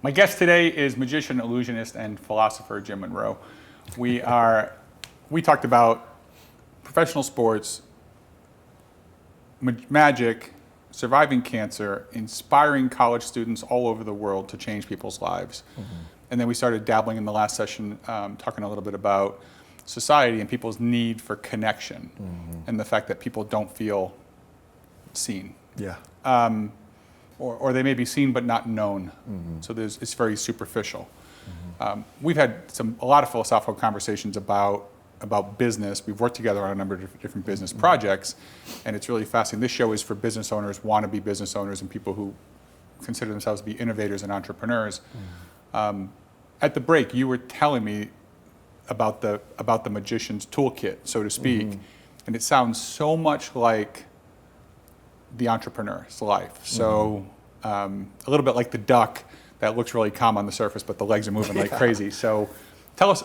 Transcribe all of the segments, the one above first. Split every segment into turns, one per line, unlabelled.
My guest today is magician, illusionist, and philosopher Jim Munroe. We talked about professional sports, magic, surviving cancer, inspiring college students all over the world to change people's lives. Mm-hmm. And then we started dabbling in the last session, talking a little bit about society and people's need for connection, mm-hmm. and the fact that people don't feel seen.
Yeah.
Or they may be seen but not known. Mm-hmm. So it's very superficial. Mm-hmm. We've had a lot of philosophical conversations about business. We've worked together on a number of different business projects, and it's really fascinating. This show is for business owners, wannabe business owners, and people who consider themselves to be innovators and entrepreneurs. Mm-hmm. At the break, you were telling me about the magician's toolkit, so to speak, mm-hmm. and it sounds so much like the entrepreneur's life. So a little bit like the duck that looks really calm on the surface, but the legs are moving like crazy. So tell us,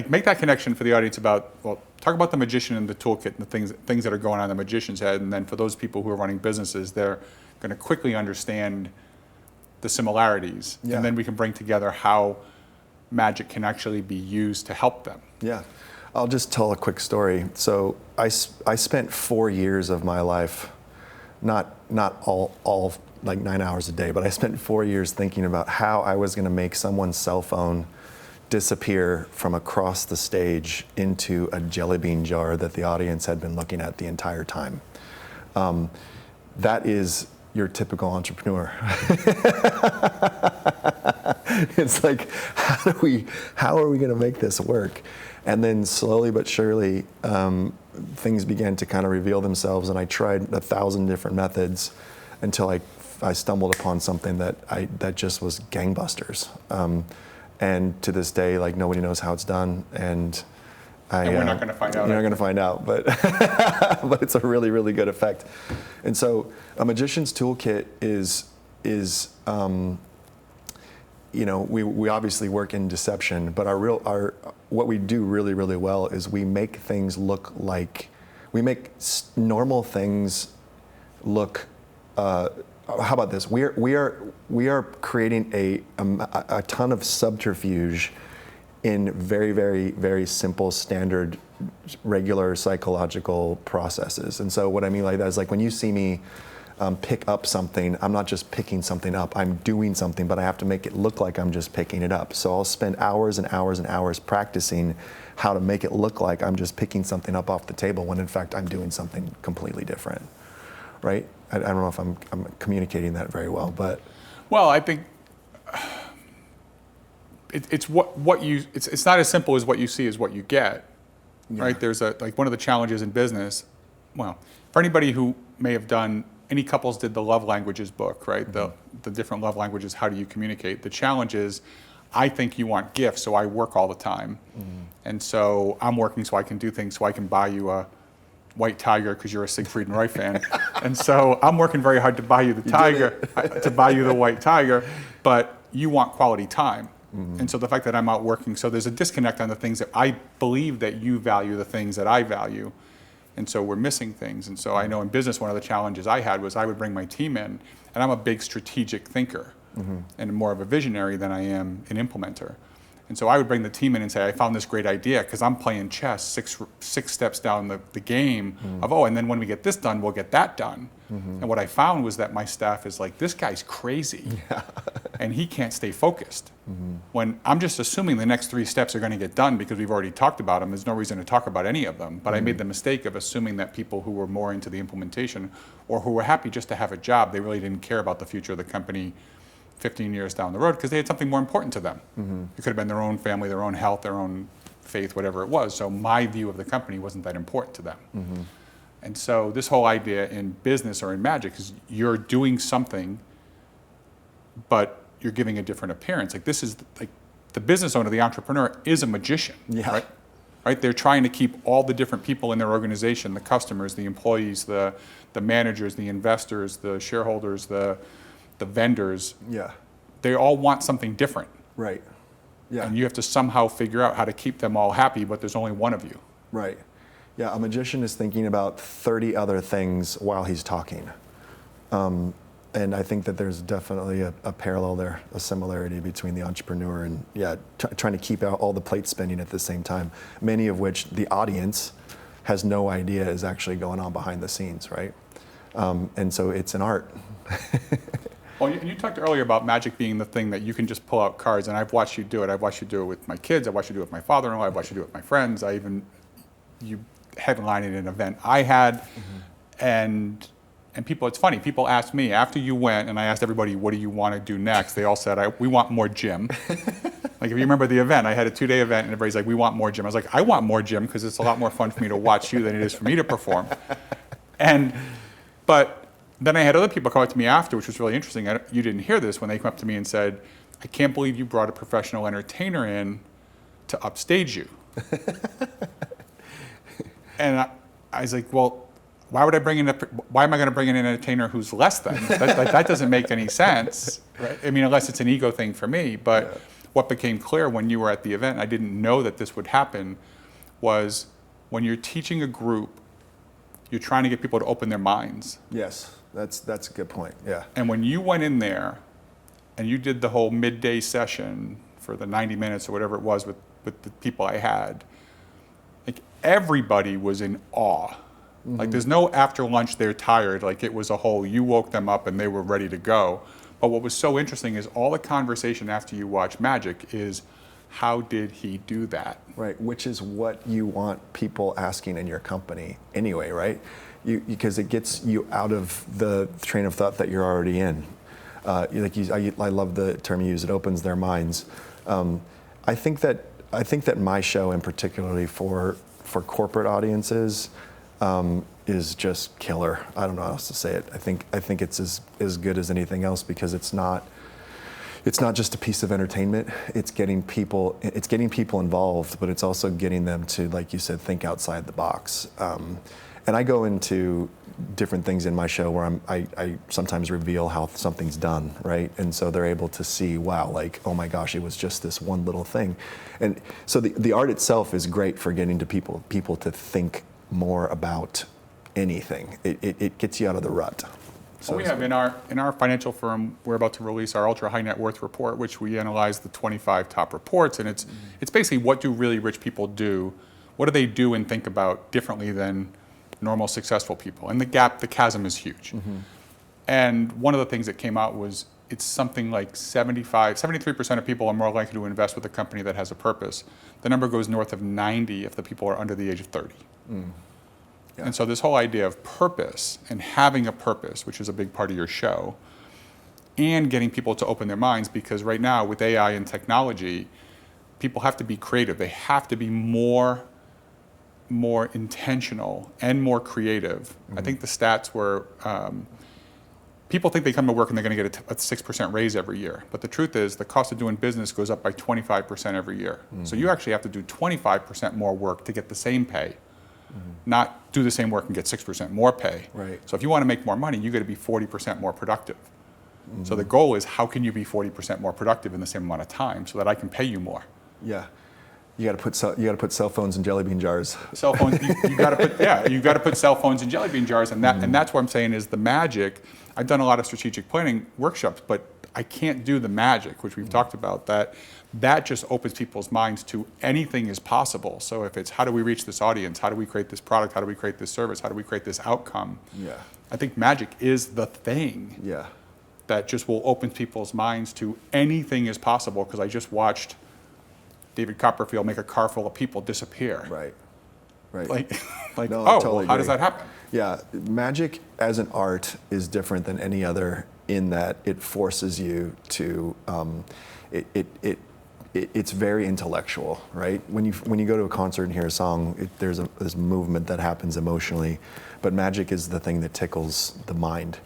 make that connection for the audience talk about the magician and the toolkit and the things that are going on in the magician's head. And then for those people who are running businesses, they're going to quickly understand the similarities. Yeah. And then we can bring together how magic can actually be used to help them.
Yeah. I'll just tell a quick story. So I spent 4 years of my life, not all like 9 hours a day, but I spent 4 years thinking about how I was going to make someone's cell phone disappear from across the stage into a jellybean jar that the audience had been looking at the entire time. That is your typical entrepreneur. It's like, how are we going to make this work? And then slowly but surely, things began to kind of reveal themselves, and I tried 1,000 different methods until I stumbled upon something that just was gangbusters. And to this day, like, nobody knows how it's done, and
we're not going to find out.
You're not going to find out, but but it's a really, really good effect. And so, a magician's toolkit is we obviously work in deception, but what we do really, really well is we make things look like, we make normal things look. How about this? We are creating a ton of subterfuge in very, very, very simple, standard, regular psychological processes. And so what I mean by that is, like, when you see me pick up something, I'm not just picking something up, I'm doing something, but I have to make it look like I'm just picking it up. So I'll spend hours and hours and hours practicing how to make it look like I'm just picking something up off the table when in fact I'm doing something completely different, right? I don't know if I'm communicating that very well, but.
Well, I think it's not as simple as what you see is what you get, right? There's one of the challenges in business, well, for anybody who may have done, any couples did the love languages book, right? Mm-hmm. The different love languages, how do you communicate? The challenge is, I think you want gifts, so I work all the time. Mm-hmm. And so I'm working so I can do things, so I can buy you a white tiger because you're a Siegfried and Roy fan. And so I'm working very hard to buy you the tiger, to buy you the white tiger, but you want quality time. Mm-hmm. And so the fact that I'm out working, so there's a disconnect on the things that I believe that you value, the things that I value. And so we're missing things. And so I know in business, one of the challenges I had was I would bring my team in, and I'm a big strategic thinker, mm-hmm. and more of a visionary than I am an implementer. And so I would bring the team in and say, I found this great idea, because I'm playing chess six steps down the game, mm-hmm. of, and then when we get this done, we'll get that done. Mm-hmm. And what I found was that my staff is like, this guy's crazy, and he can't stay focused. Mm-hmm. When I'm just assuming the next 3 steps are going to get done because we've already talked about them, there's no reason to talk about any of them. But I made the mistake of assuming that people who were more into the implementation, or who were happy just to have a job, they really didn't care about the future of the company 15 years down the road, because they had something more important to them. Mm-hmm. It could have been their own family, their own health, their own faith, whatever it was. So my view of the company wasn't that important to them. Mm-hmm. And so this whole idea in business or in magic is you're doing something, but you're giving a different appearance. Like, this is like the business owner, the entrepreneur, is a magician, right? They're trying to keep all the different people in their organization, the customers, the employees, the managers, the investors, the shareholders, the vendors, they all want something different.
Right. Yeah.
And you have to somehow figure out how to keep them all happy, but there's only one of you.
Right. Yeah, a magician is thinking about 30 other things while he's talking. And I think that there's definitely a parallel there, a similarity between the entrepreneur and trying to keep out all the plates spinning at the same time, many of which the audience has no idea is actually going on behind the scenes, right? And so it's an art.
Well, you talked earlier about magic being the thing that you can just pull out cards, and I've watched you do it. I've watched you do it with my kids. I've watched you do it with my father-in-law. I've watched you do it with my friends. You headlined an event I had, and people, it's funny, people asked me, after you went, and I asked everybody, what do you want to do next? They all said, we want more Jim. Like, if you remember the event, I had a 2-day event, and everybody's like, we want more Jim. I was like, I want more Jim, because it's a lot more fun for me to watch you than it is for me to perform. But then I had other people come up to me after, which was really interesting. You didn't hear this, when they come up to me and said, I can't believe you brought a professional entertainer in to upstage you. And I was like, well, why am I going to bring in an entertainer who's less than? That doesn't make any sense, right? I mean, unless it's an ego thing for me. But what became clear when you were at the event, I didn't know that this would happen, was when you're teaching a group, you're trying to get people to open their minds.
Yes, that's a good point, yeah.
And when you went in there and you did the whole midday session for the 90 minutes or whatever it was with the people I had, like, everybody was in awe. Like, there's no after lunch they're tired. Like, it was a whole, you woke them up and they were ready to go. But what was so interesting is all the conversation after you watch magic is, how did he do that?
Right, which is what you want people asking in your company anyway, right? Because it gets you out of the train of thought that you're already in. I love the term you use, it opens their minds. I think that my show, and particularly for corporate audiences, is just killer. I don't know how else to say it. I think it's as good as anything else, because it's not just a piece of entertainment. It's getting people involved, but it's also getting them to, like you said, think outside the box. And I go into different things in my show where I sometimes reveal how something's done, right? And so they're able to see, wow, like, oh my gosh, it was just this one little thing. And so the art itself is great for getting to people to think more about anything. It gets you out of the rut. So
we have in our financial firm, we're about to release our ultra high net worth report, which we analyze the 25 top reports, and it's basically, what do really rich people do? What do they do and think about differently than normal successful people? And the chasm is huge. And one of the things that came out was, it's something like 73% of people are more likely to invest with a company that has a purpose. The number goes north of 90 if the people are under the age of 30. Yeah. And so this whole idea of purpose and having a purpose, which is a big part of your show, and getting people to open their minds, because right now with AI and technology, people have to be creative. They have to be more intentional and more creative. I think the stats were, people think they come to work and they're going to get a 6% raise every year. But the truth is, the cost of doing business goes up by 25% every year. So you actually have to do 25% more work to get the same pay. Not do the same work and get 6% more pay.
Right.
So if you want to make more money, you got to be 40% more productive. So the goal is, how can you be 40% more productive in the same amount of time so that I can pay you more?
Yeah. You got to put cell phones in jellybean jars.
Cell phones, you got to put cell phones in jellybean jars, and that's what I'm saying is the magic. I've done a lot of strategic planning workshops, but I can't do the magic, which we've talked about. That just opens people's minds to anything is possible. So if it's, how do we reach this audience? How do we create this product? How do we create this service? How do we create this outcome?
Yeah.
I think magic is the thing.
Yeah.
That just will open people's minds to anything is possible, because I just watched David Copperfield make a car full of people disappear.
Right.
Like
No,
oh,
totally
how
agree.
does that happen?
Yeah, magic as an art is different than any other, in that it forces you to, it's very intellectual, right? When you go to a concert and hear a song, there's this movement that happens emotionally, but magic is the thing that tickles the mind.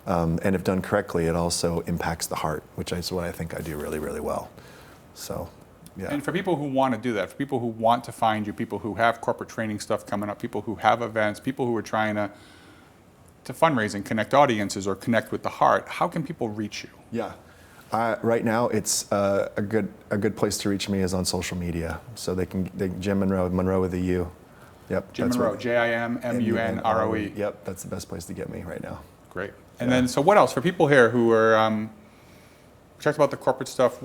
And if done correctly, it also impacts the heart, which is what I think I do really, really well. So, yeah.
And for people who want to do that, for people who want to find you, people who have corporate training stuff coming up, people who have events, people who are trying to fundraise and connect audiences or connect with the heart, how can people reach you?
Yeah. Right now, it's a good place to reach me is on social media. So Jim Munroe, Munroe with a U. Yep.
Jim Munroe, Jimmunroe.
Yep, that's the best place to get me right now.
Great. And then, so what else for people here who are, we talked about the corporate stuff.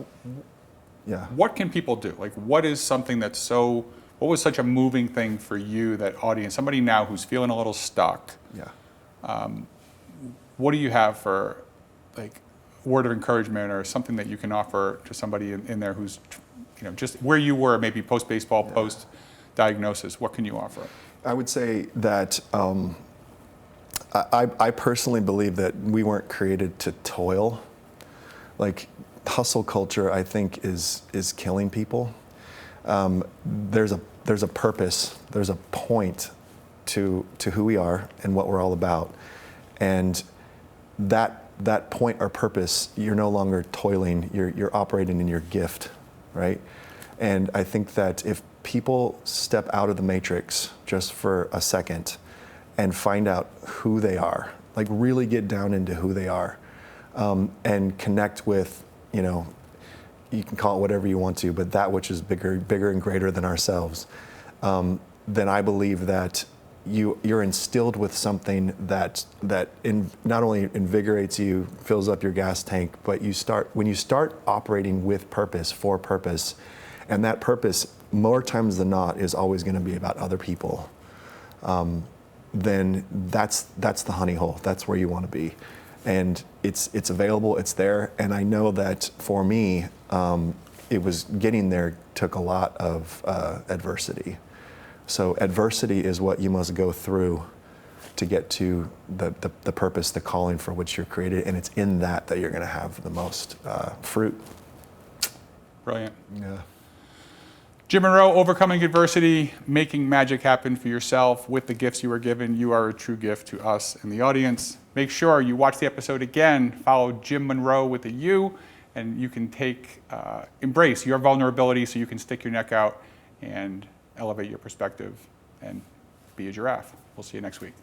Yeah.
What can people do? Like, what is something that's so, what was such a moving thing for you, that audience, somebody now who's feeling a little stuck?
Yeah.
What do you have for, like, word of encouragement or something that you can offer to somebody in there who's, just where you were, maybe post-baseball, post-diagnosis? What can you offer?
I would say that I personally believe that we weren't created to toil. Like, hustle culture, I think, is killing people. There's a purpose, there's a point to who we are and what we're all about, and that point or purpose, you're no longer toiling. You're operating in your gift, right? And I think that if people step out of the matrix just for a second and find out who they are, like really get down into who they are, and connect with, you can call it whatever you want to, but that which is bigger and greater than ourselves, then I believe that you're instilled with something that not only invigorates you, fills up your gas tank, but when you start operating with purpose, for purpose, and that purpose, more times than not, is always going to be about other people, then that's the honey hole. That's where you want to be. And it's available, it's there, and I know that for me, it was getting there took a lot of adversity. So adversity is what you must go through to get to the purpose, the calling for which you're created, and it's in that you're going to have the most fruit.
Brilliant.
Yeah.
Jim Munroe, overcoming adversity, making magic happen for yourself with the gifts you were given. You are a true gift to us and the audience. Make sure you watch the episode again. Follow Jim Munroe with a U, and you can embrace your vulnerability so you can stick your neck out and elevate your perspective and be a giraffe. We'll see you next week.